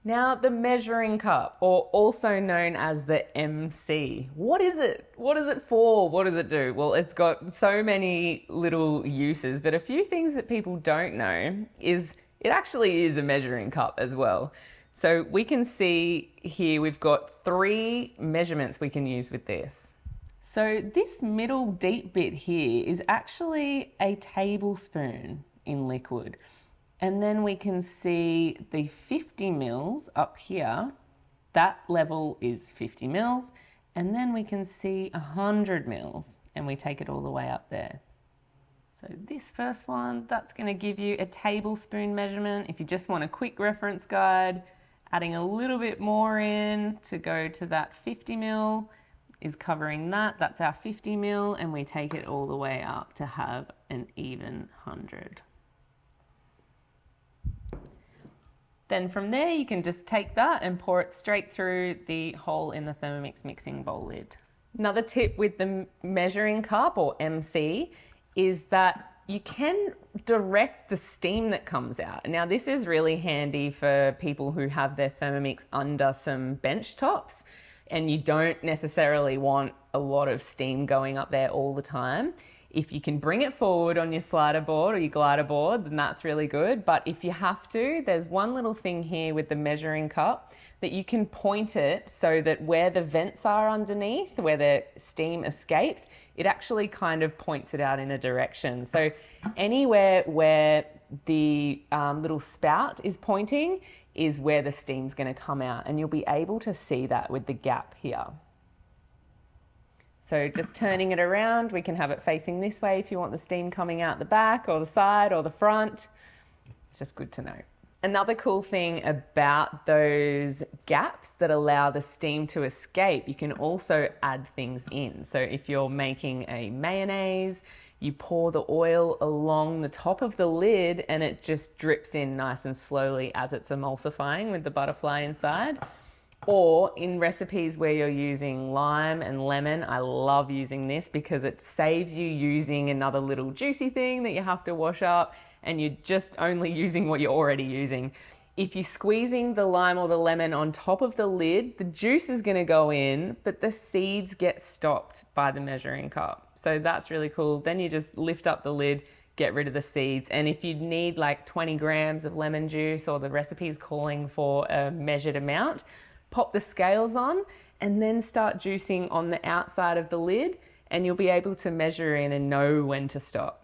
Now, the measuring cup, or also known as the MC, what is it? What is it for? What does it do? Well, it's got so many little uses, but a few things that people don't know is it actually is a measuring cup as well. So we can see here we've got 3 measurements we can use with this. So this middle deep bit here is actually a tablespoon in liquid. And then we can see the 50 mils up here, that level is 50 mils. And then we can see 100 mils and we take it all the way up there. So this first one, that's going to give you a tablespoon measurement. If you just want a quick reference guide, adding a little bit more in to go to that 50 mil is covering that. That's our 50 mil, and we take it all the way up to have an even 100. Then from there, you can just take that and pour it straight through the hole in the Thermomix mixing bowl lid. Another tip with the measuring cup, or MC, is that you can direct the steam that comes out. Now, this is really handy for people who have their Thermomix under some bench tops and you don't necessarily want a lot of steam going up there all the time. If you can bring it forward on your slider board or your glider board, then that's really good. But if you have to, there's one little thing here with the measuring cup that you can point it so that where the vents are underneath, where the steam escapes, it actually kind of points it out in a direction. So anywhere where the little spout is pointing is where the steam's going to come out, and you'll be able to see that with the gap here. So just turning it around, we can have it facing this way if you want the steam coming out the back or the side or the front. It's just good to know. Another cool thing about those gaps that allow the steam to escape, you can also add things in. So if you're making a mayonnaise, you pour the oil along the top of the lid and it just drips in nice and slowly as it's emulsifying with the butterfly inside. Or in recipes where you're using lime and lemon, I love using this because it saves you using another little juicy thing that you have to wash up, and you're just only using what you're already using. If you're squeezing the lime or the lemon on top of the lid, the juice is going to go in, but the seeds get stopped by the measuring cup. So that's really cool. Then you just lift up the lid, get rid of the seeds. And if you need like 20 grams of lemon juice, or the recipe's calling for a measured amount, pop the scales on and then start juicing on the outside of the lid, and you'll be able to measure in and know when to stop.